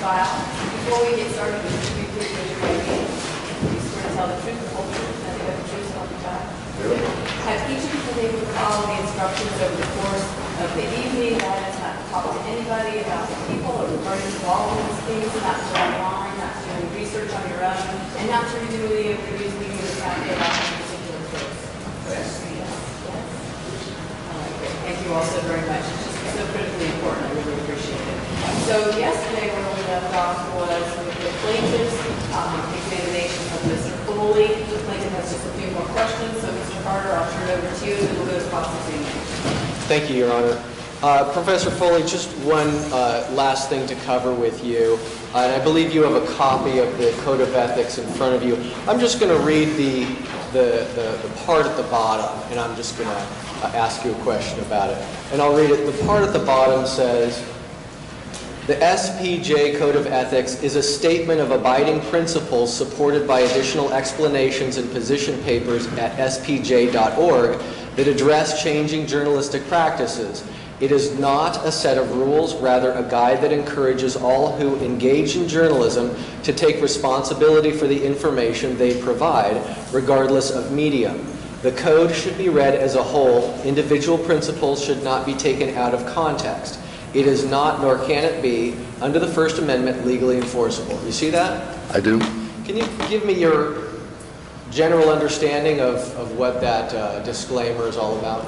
file. Before we get started, would you please raise your right hand? You swear to tell the truth, the whole truth, and nothing but the truth, so help you God. Have each of you been able to follow the instructions over the course of the evening? That is not to talk to anybody about the people or regarding involved in these things, not to go online, not to do research on your own, and not to redo any of the news media that's out there about any particular case. Yes. Yes. All right, great. Thank you all so very much. It's just so critically important. I really appreciate it. So yesterday where we left off was with the plaintiff's examination of Mr. Foley. The plaintiff has just a few more questions. So Mr. Carter, I'll turn it over to you and then we'll go to cross-examination. Thank you, Your Honor. Professor Foley, just one last thing to cover with you. And I believe you have a copy of the Code of Ethics in front of you. I'm just going to read the part at the bottom, and I'm just going to ask you a question about it. And I'll read it. The part at the bottom says, the SPJ Code of Ethics is a statement of abiding principles supported by additional explanations and position papers at spj.org that address changing journalistic practices. It is not a set of rules, rather a guide that encourages all who engage in journalism to take responsibility for the information they provide, regardless of medium. The code should be read as a whole. Individual principles should not be taken out of context. It is not, nor can it be, under the First Amendment, legally enforceable. You see that? I do. Can you give me your general understanding of what that disclaimer is all about?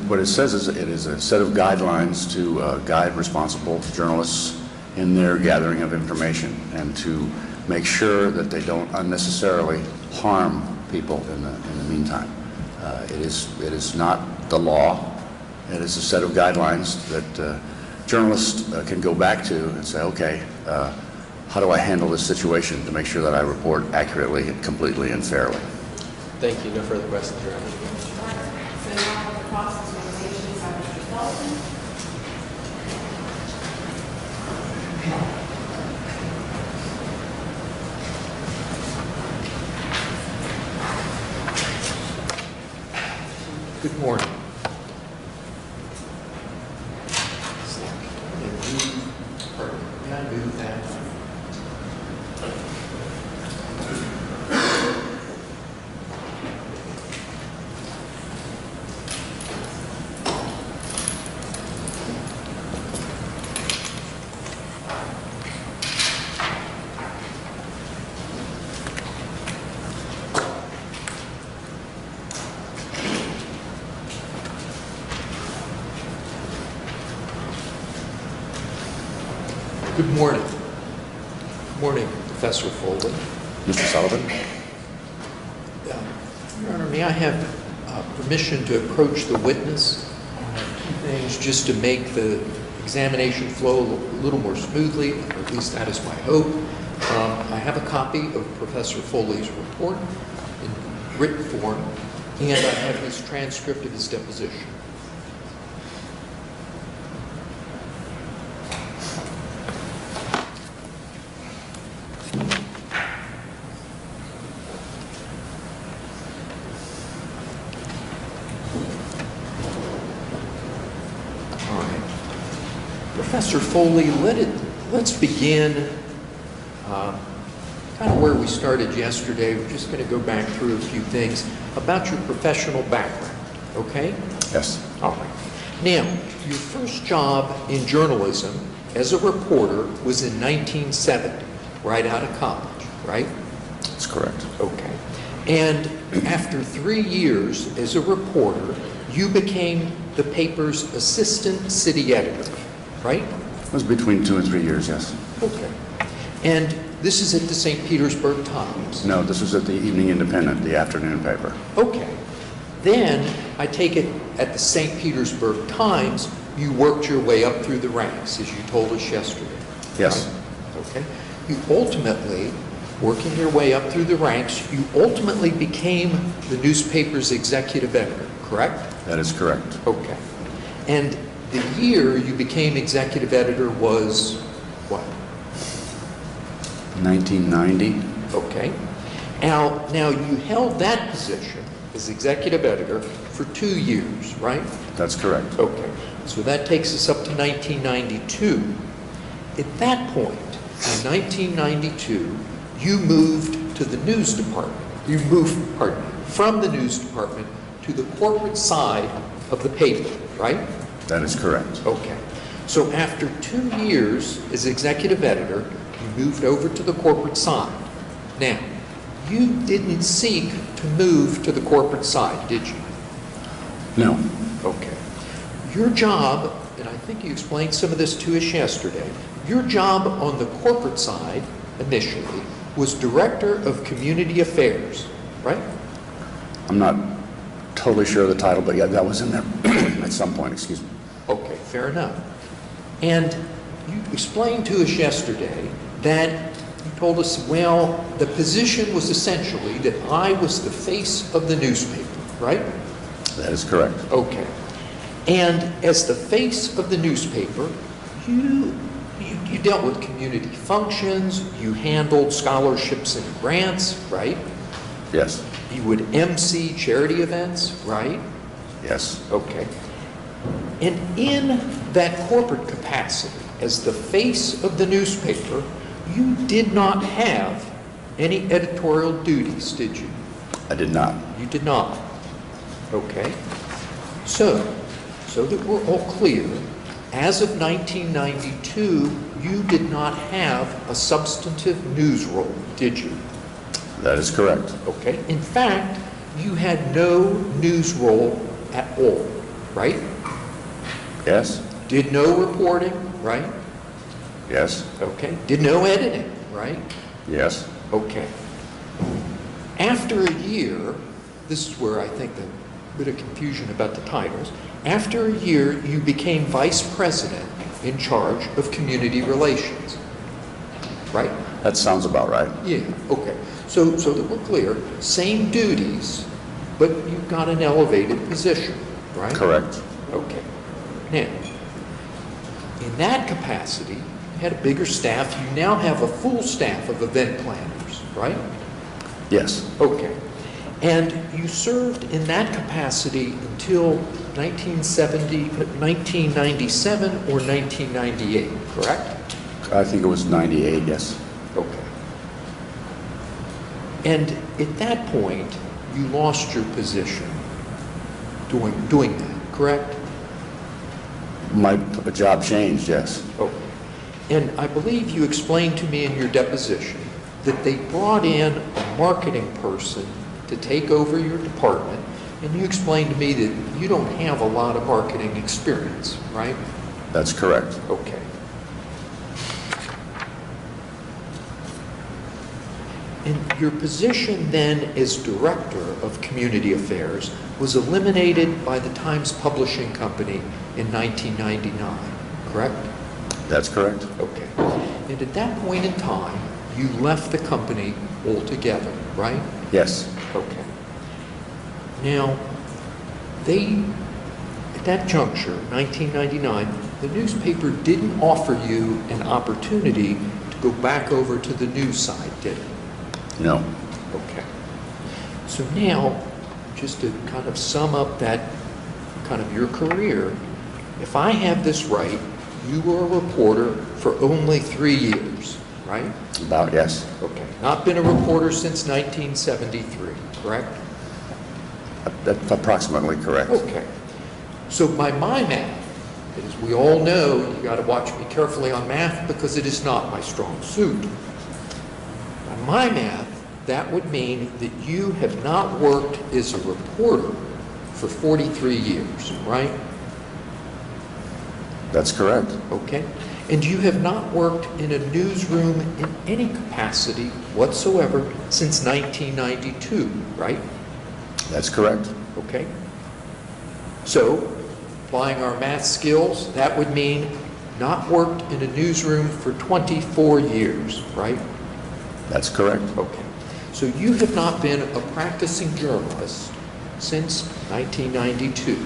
What it says is it is a set of guidelines to guide responsible journalists in their gathering of information and to make sure that they don't unnecessarily harm people in the meantime. It is not the law. It is a set of guidelines that journalists can go back to and say, okay, how do I handle this situation to make sure that I report accurately, completely, and fairly? Thank you. No further questions, Your Honor. So now the cross-examination by Mr. Sullivan. Good morning. May I move that? Good morning. Good morning, Professor Foley. Mr. Sullivan? Your Honor, may I have permission to approach the witness? Two things just to make the examination flow a little more smoothly, or at least that is my hope. I have a copy of Professor Foley's report in written form, and I have his transcript of his deposition. Professor Foley, let's begin kind of where we started yesterday. We're just going to go back through a few things about your professional background, okay? Yes. All right. Now, your first job in journalism as a reporter was in 1970, right out of college, right? That's correct. Okay. And after 3 years as a reporter, you became the paper's assistant city editor, right? It was between 2 and 3 years, yes. Okay. And this is at the St. Petersburg Times? No, this was at the Evening Independent, the afternoon paper. Okay. Then, I take it at the St. Petersburg Times, you worked your way up through the ranks, as you told us yesterday. Yes. Right? Okay. You ultimately, working your way up through the ranks, you ultimately became the newspaper's executive editor, correct? That is correct. Okay. And the year you became executive editor was what? 1990. Okay. Now you held that position as executive editor for 2 years, right? That's correct. Okay. So that takes us up to 1992. At that point, in 1992, you moved to the news department. You moved, pardon me, from the news department to the corporate side of the paper, right? That is correct. Okay. So after 2 years as executive editor, you moved over to the corporate side. Now, you didn't seek to move to the corporate side, did you? No. Okay. Your job, and I think you explained some of this to us yesterday, your job on the corporate side, initially, was Director of Community Affairs, right? I'm not totally sure of the title, but yeah, that was in there at some point, excuse me. Okay, fair enough. And you explained to us yesterday that you told us, well, the position was essentially that I was the face of the newspaper, right? That is correct. Okay. And as the face of the newspaper, you dealt with community functions, you handled scholarships and grants, right? Yes. You would MC charity events, right? Yes. Okay. And in that corporate capacity, as the face of the newspaper, you did not have any editorial duties, did you? I did not. You did not. Okay. So that we're all clear, as of 1992, you did not have a substantive news role, did you? That is correct. Okay. In fact, you had no news role at all, right? Yes. Did no reporting, right? Yes. Okay. Did no editing, right? Yes. Okay. After a year, this is where I think the bit of confusion about the titles. After a year, you became vice president in charge of community relations, right? That sounds about right. Yeah, okay. So that we're clear, same duties, but you got an elevated position, right? Correct. Okay. Now, in that capacity, you had a bigger staff. You now have a full staff of event planners, right? Yes. Okay. And you served in that capacity until 1997 or 1998, correct? I think it was 98, yes. Okay. And at that point, you lost your position doing that, correct? My job changed, yes. Okay. And I believe you explained to me in your deposition that they brought in a marketing person to take over your department, and you explained to me that you don't have a lot of marketing experience, right? That's correct. Okay. And your position then as Director of Community Affairs was eliminated by the Times Publishing Company in 1999, correct? That's correct. Okay. And at that point in time, you left the company altogether, right? Yes. Okay. Now, at that juncture, 1999, the newspaper didn't offer you an opportunity to go back over to the news side, did it? No. Okay. So now, just to kind of sum up that kind of your career, if I have this right, you were a reporter for only 3 years, right? About, yes. Okay. Not been a reporter since 1973, correct? That's approximately correct. Okay. So by my math, as we all know, you got to watch me carefully on math because it is not my strong suit. By my math, that would mean that you have not worked as a reporter for 43 years, right? That's correct. Okay. And you have not worked in a newsroom in any capacity whatsoever since 1992, right? That's correct. Okay. So, applying our math skills, that would mean not worked in a newsroom for 24 years, right? That's correct. Okay. So you have not been a practicing journalist since 1992.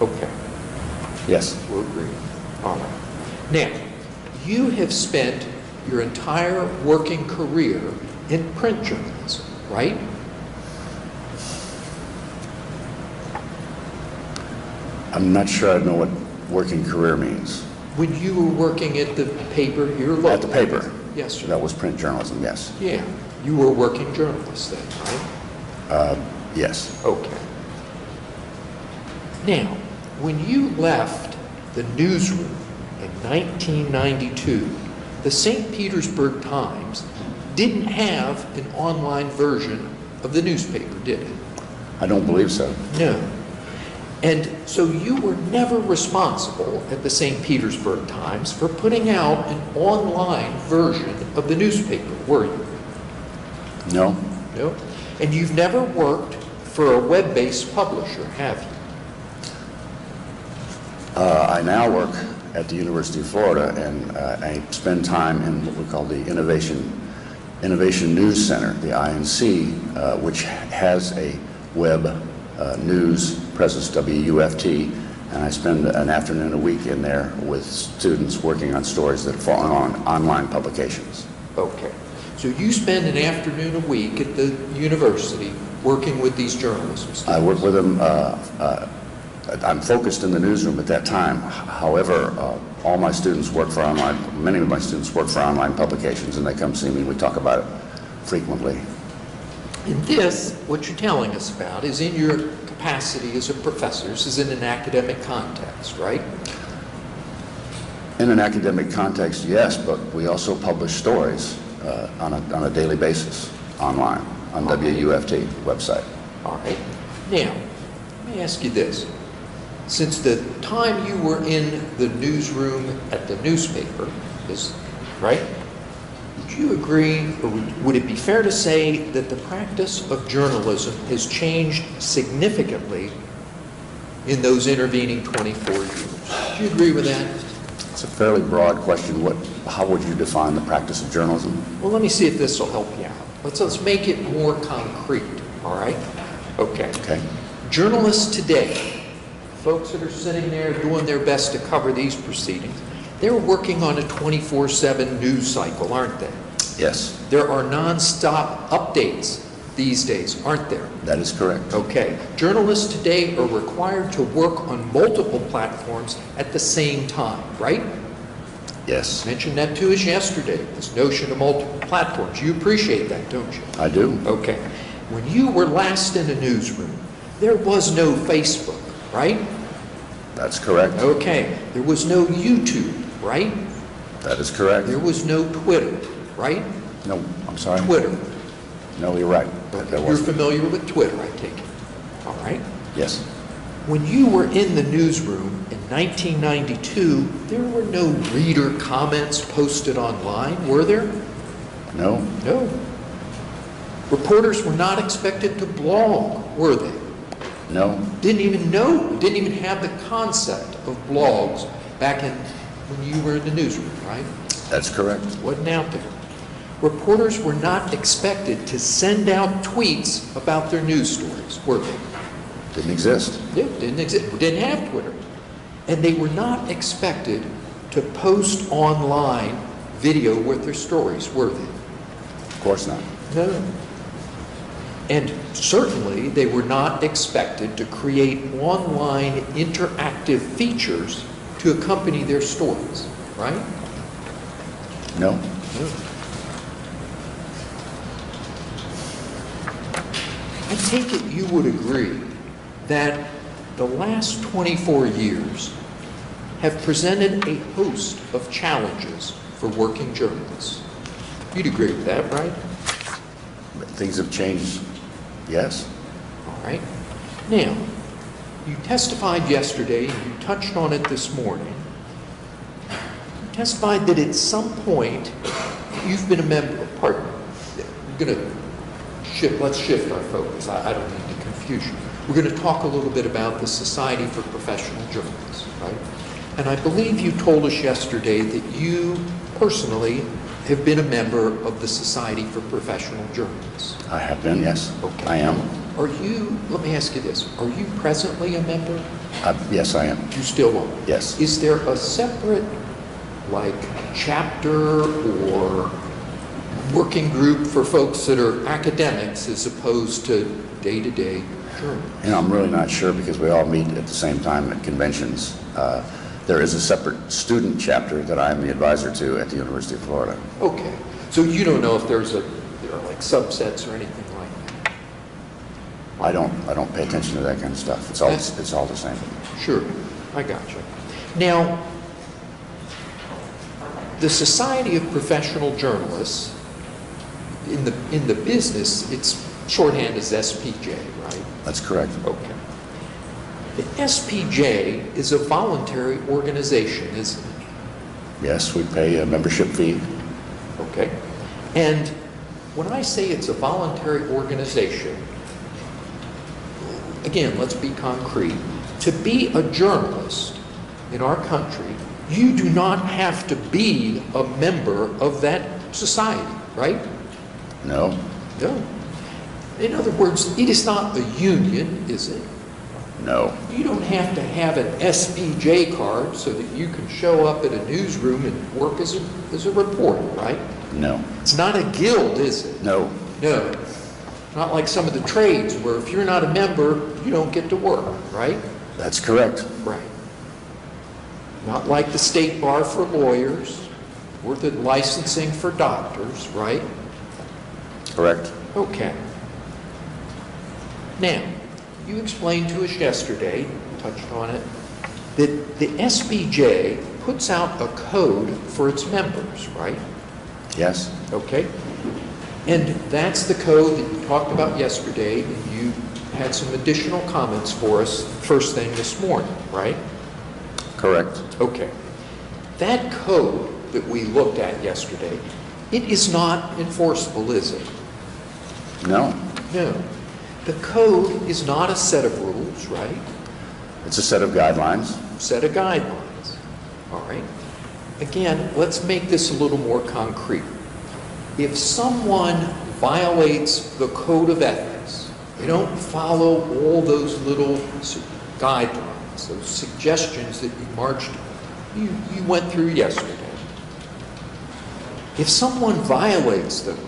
Okay. Yes. We'll agree. All right. Now, you have spent your entire working career in print journalism, right? I'm not sure I know what working career means. When you were working at the paper here locally? At the paper. Yes, sir. That was print journalism, yes. Yeah. You were a working journalist then, right? Yes. Okay. Now, when you left the newsroom in 1992, the St. Petersburg Times didn't have an online version of the newspaper, did it? I don't believe so. No. And so you were never responsible at the St. Petersburg Times for putting out an online version of the newspaper, were you? No? No. And you've never worked for a web-based publisher, have you? I now work at the University of Florida, and I spend time in what we call the Innovation News Center, the INC, which has a web news presence, WUFT, and I spend an afternoon a week in there with students working on stories that fall on online publications. Okay. So you spend an afternoon a week at the university working with these journalism students? I work with them. I'm focused in the newsroom at that time. However, all my students work for many of my students work for online publications, and they come see me. We talk about it frequently. And this, what you're telling us about, is in your capacity as a professor. This is in an academic context, right? In an academic context, yes, but we also publish stories on a daily basis online on WUFT website. All right. Now, let me ask you this. Since the time you were in the newsroom at the newspaper, right? Would you agree, or would it be fair to say that the practice of journalism has changed significantly in those intervening 24 years? Do you agree with that? It's a fairly broad question. How would you define the practice of journalism? Well, let me see if this will help you out. Let's make it more concrete, all right? Okay. Okay. Journalists today, folks that are sitting there doing their best to cover these proceedings, they're working on a 24/7 news cycle, aren't they? Yes, There are nonstop updates these days, aren't there? that is correct. Okay. Journalists today are required to work on multiple platforms at the same time, right? Yes, Mentioned that to us yesterday, this notion of multiple platforms. You appreciate that, don't you? I do. Okay. When you were last in a newsroom, there was no Facebook, right? That's correct. Okay. There was no YouTube, right? That is correct. There was no Twitter, right? No, I'm sorry. Twitter. No, you're right. There You're wasn't. familiar with Twitter, I take it. All right. Yes, When you were in the newsroom in 1992, there were no reader comments posted online, were there? no, No. Reporters were not expected to blog, were they? no, Didn't even have the concept of blogs back when you were in the newsroom, right? that's correct. Wasn't out there. Reporters were not expected to send out tweets about their news stories, were they? Didn't exist. Yeah, didn't exist. Didn't have Twitter. And they were not expected to post online video with their stories, were they? Of course not. No. And certainly they were not expected to create online interactive features to accompany their stories, right? No, No. I take it you would agree that the last 24 years have presented a host of challenges for working journalists. You'd agree with that, right? things have changed. Yes, All right. Now, you testified yesterday, and you touched on it this morning. You testified that at some point you've been a member of, pardon, we're going to shift, let's shift our focus. I don't mean to confuse you. We're going to talk a little bit about the Society for Professional Journalists, right? And I believe you told us yesterday that you personally have been a member of the Society for Professional Journalists. I have been, yes. Okay. I am. Are you, let me ask you this, are you presently a member? Yes, I am. You still are? Yes. Is there a separate, like, chapter or working group for folks that are academics as opposed to day-to-day journalists? I'm really not sure because we all meet at the same time at conventions. There is a separate student chapter that I'm the advisor to at the University of Florida. Okay. So you don't know if there are like subsets or anything like that? I don't pay attention to that kind of stuff. It's all the same. Sure, I got you. Now, the Society of Professional Journalists, in the business, its shorthand is SPJ, right? That's correct. Okay. The SPJ is a voluntary organization, isn't it? Yes, we pay a membership fee. Okay. And when I say it's a voluntary organization, again, let's be concrete. To be a journalist in our country, you do not have to be a member of that society, right? No. No. In other words, it is not a union, is it? No. You don't have to have an SPJ card so that you can show up at a newsroom and work as a reporter, right? No. It's not a guild, is it? No. No. Not like some of the trades where if you're not a member, you don't get to work, right? That's correct. Right. Not like the state bar for lawyers or the licensing for doctors, right? Correct. Okay. Now, you explained to us yesterday, touched on it, that the SPJ puts out a code for its members, right? Yes. Okay. And that's the code that you talked about yesterday, and you had some additional comments for us first thing this morning, right? Correct. Okay. That code that we looked at yesterday, it is not enforceable, is it? No. No. The code is not a set of rules, right? It's a set of guidelines. Set of guidelines. All right. Again, let's make this a little more concrete. If someone violates the code of ethics, they don't follow all those little guidelines, those suggestions that you went through yesterday. If someone violates those,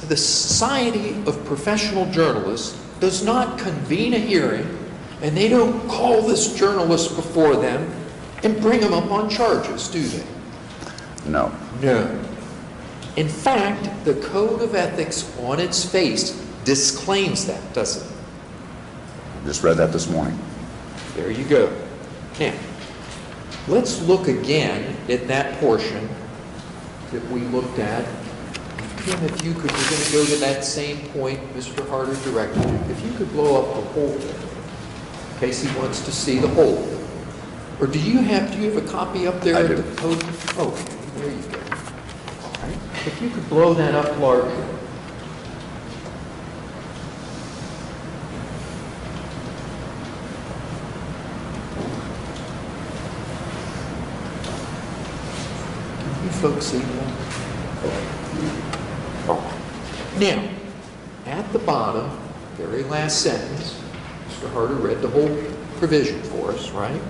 the Society of Professional Journalists does not convene a hearing, and they don't call this journalist before them and bring him up on charges, do they? No. No. In fact, the Code of Ethics on its face disclaims that, doesn't it? Just read that this morning. There you go. Now, let's look again at that portion that we looked at. Kim, if you could, we're going to go to that same point Mr. Harder directed you. If you could blow up the whole thing, in case he wants to see the whole thing. Or do you have a copy up there I of do. the code? Oh, there you go. All right. If you could blow that up larger. Can you folks see that? Now, at the bottom, very last sentence, Mr. Harder read the whole provision for us, right?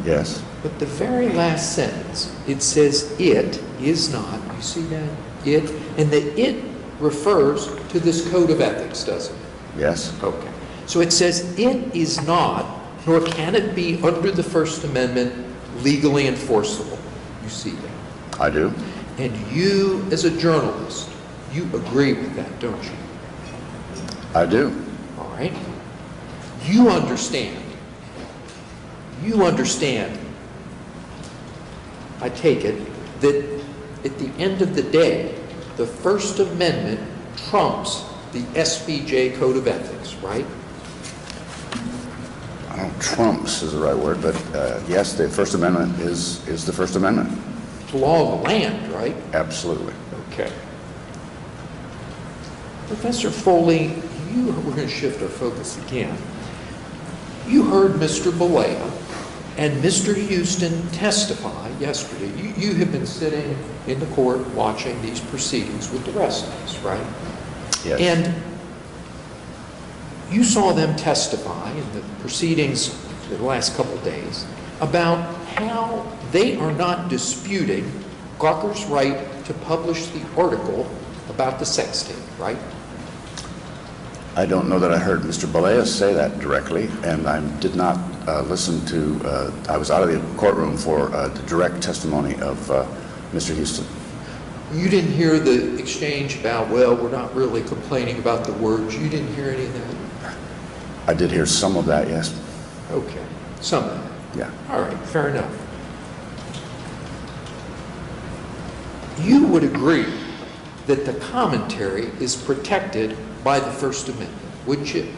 Yes. But the very last sentence, it says it is not, you see that? It, and the it refers to this code of ethics, doesn't it? Yes. Okay. So it says it is not, nor can it be under the First Amendment legally enforceable. You see that? I do. And you, as a journalist, you agree with that, don't you? I do. All right? You understand. You understand, I take it, that at the end of the day, the First Amendment trumps the SPJ Code of Ethics, right? I don't trumps is the right word, but yes, the First Amendment is the First Amendment. It's the law of the land, right? Absolutely. Okay. Professor Foley, we're going to shift our focus again. You heard Mr. Balea and Mr. Houston testify yesterday. You have been sitting in the court watching these proceedings with the rest of us, right? Yes. And you saw them testify in the proceedings for the last couple of days about how they are not disputing Gawker's right to publish the article about the sex tape, right? I don't know that I heard Mr. Balea say that directly, and I did not listen to, I was out of the courtroom for the direct testimony of Mr. Houston. You didn't hear the exchange about, well, we're not really complaining about the words. You didn't hear any of that? I did hear some of that, yes. Okay, some of that. Yeah. All right, fair enough. You would agree that the commentary is protected by the First Amendment, wouldn't you?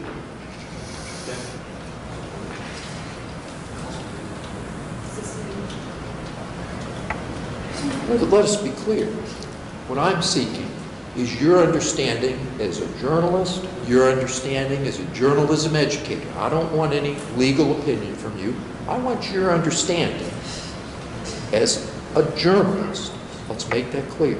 But let us be clear. What I'm seeking is your understanding as a journalist, your understanding as a journalism educator. I don't want any legal opinion from you. I want your understanding as a journalist. Let's make that clear.